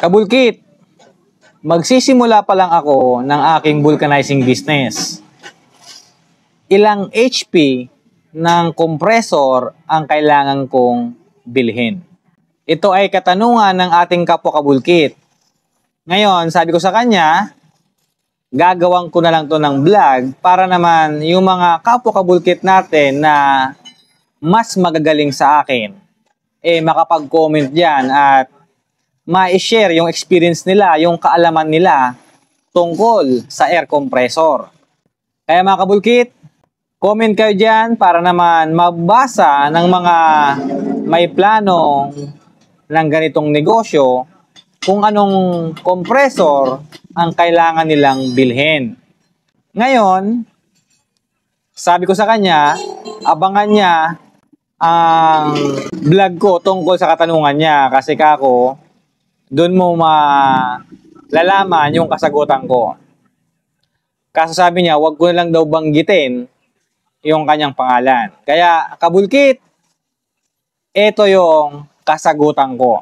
Kabulkit, magsisimula pa lang ako ng aking vulcanizing business. Ilang HP ng compressor ang kailangan kong bilhin? Ito ay katanungan ng ating kapwa kabulkit. Ngayon, sabi ko sa kanya, gagawin ko na lang to ng vlog para naman yung mga kapwa kabulkit natin na mas magagaling sa akin, makapag-comment dyan at ma-share yung experience nila, yung kaalaman nila tungkol sa air compressor. Kaya mga kabulkit, comment kayo dyan para naman mabasa ng mga may plano ng ganitong negosyo kung anong compressor ang kailangan nilang bilhin. Ngayon, sabi ko sa kanya, abangan niya ang vlog ko tungkol sa katanungan niya kasi kako, doon mo malalaman yung kasagutan ko. Kaso sabi niya, wag ko na lang daw banggitin yung kanyang pangalan. Kaya, kabulkit, ito yung kasagutan ko.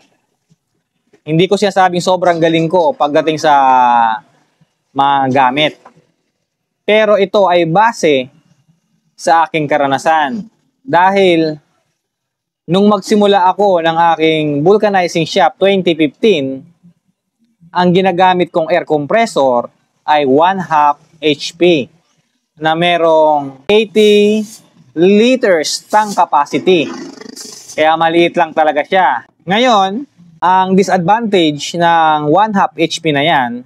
Hindi ko siya sabing sobrang galing ko pagdating sa mga gamit. Pero ito ay base sa aking karanasan. Dahil nung magsimula ako ng aking vulcanizing shop 2015, ang ginagamit kong air compressor ay 1/2 HP na merong 80 liters tank capacity. Kaya maliit lang talaga siya. Ngayon, ang disadvantage ng 1/2 HP na yan,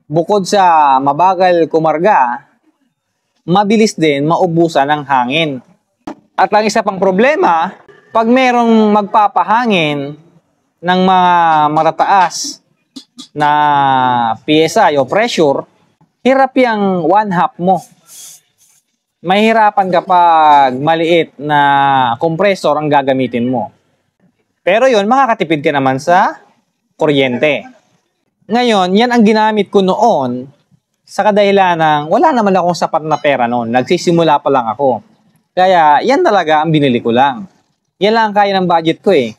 bukod sa mabagal kumarga, mabilis din maubusan ng hangin. At ang isa pang problema, pag merong magpapahangin ng mga matataas na PSI o pressure, hirap yung 1/2 mo. Mahirapan kapag maliit na compressor ang gagamitin mo. Pero yun, makakatipid ka naman sa kuryente. Ngayon, yan ang ginamit ko noon sa kadahilan ng wala naman akong sapat na pera noon. Nagsisimula pa lang ako. Kaya, yan talaga ang binili ko lang. Yan lang kaya ng budget ko eh.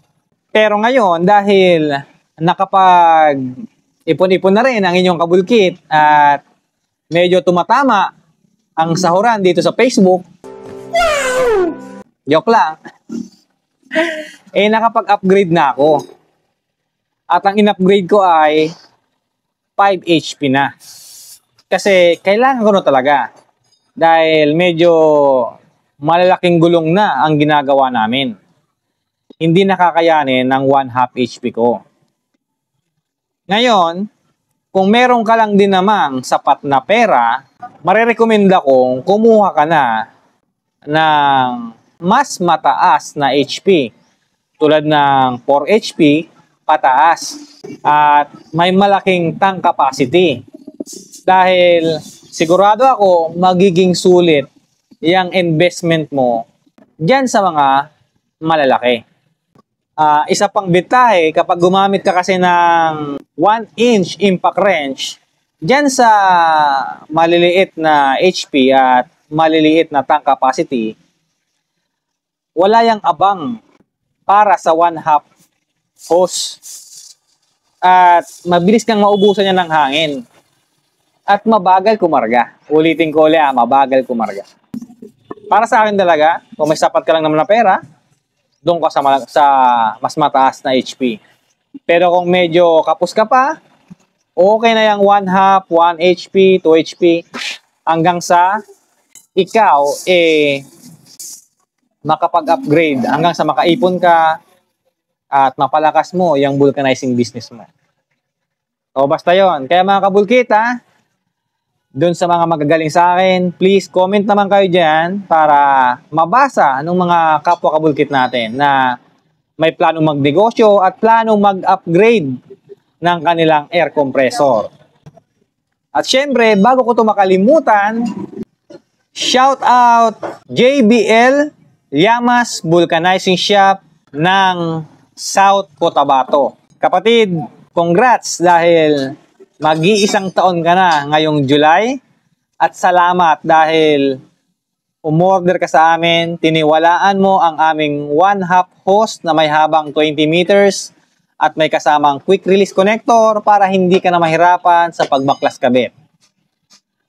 Pero ngayon, dahil nakapag ipon-ipon na rin ang inyong kabulkit at medyo tumatama ang sahuran dito sa Facebook, joke lang, nakapag-upgrade na ako. At ang in-upgrade ko ay 5 HP na. Kasi kailangan ko na talaga. Dahil medyo malalaking gulong na ang ginagawa namin. Hindi nakakayanin ng 1/2 HP ko. Ngayon, kung meron ka lang din namang sapat na pera, marerekomenda kong kumuha ka na ng mas mataas na HP. Tulad ng 4 HP pataas. At may malaking tank capacity. Dahil sigurado ako magiging sulit yung investment mo dyan sa mga malalaki. Isa pang bitahe, kapag gumamit ka kasi ng 1-inch impact wrench, dyan sa maliliit na HP at maliliit na tank capacity, wala yang abang para sa 1/2 hose. At mabilis kang maubusan niya ng hangin. At mabagal kumarga. Ulitin ko ulit, mabagal kumarga. Para sa akin talaga, kung may sapat ka lang naman na pera, doon ka sa mas mataas na HP. Pero kung medyo kapos ka pa, okay na yung 1/2, 1 HP, 2 HP, hanggang sa ikaw, makapag-upgrade, hanggang sa makaipon ka, at mapalakas mo yung vulcanizing business mo. O basta yon. Kaya mga kabulkit, doon sa mga magagaling sa akin, please comment naman kayo dyan para mabasa ng mga kapwa kabulkit natin na may planong magnegosyo at planong mag-upgrade ng kanilang air compressor. At syempre, bago ko ito makalimutan, shout out JBL Llamas Vulcanizing Shop ng South Cotabato. Kapatid, congrats dahil mag-iisang taon ka na ngayong July at salamat dahil umorder ka sa amin, tiniwalaan mo ang aming 1/2 hose na may habang 20 meters at may kasamang quick release connector para hindi ka na mahirapan sa pagbaklas kabit.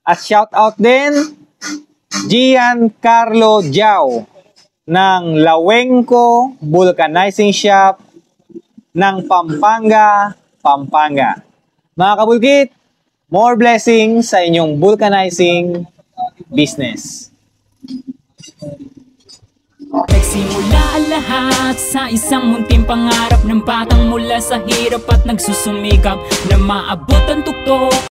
At shout out din Giancarlo Jiao ng Lawenco Vulcanizing Shop ng Pampanga, Pampanga. Mga kabulkit, more blessings sa inyong vulcanizing business. Nagsimula lahat sa isang munting pangarap ng batang mula sa hirap at nagsusumikap na maabot ang tuktok.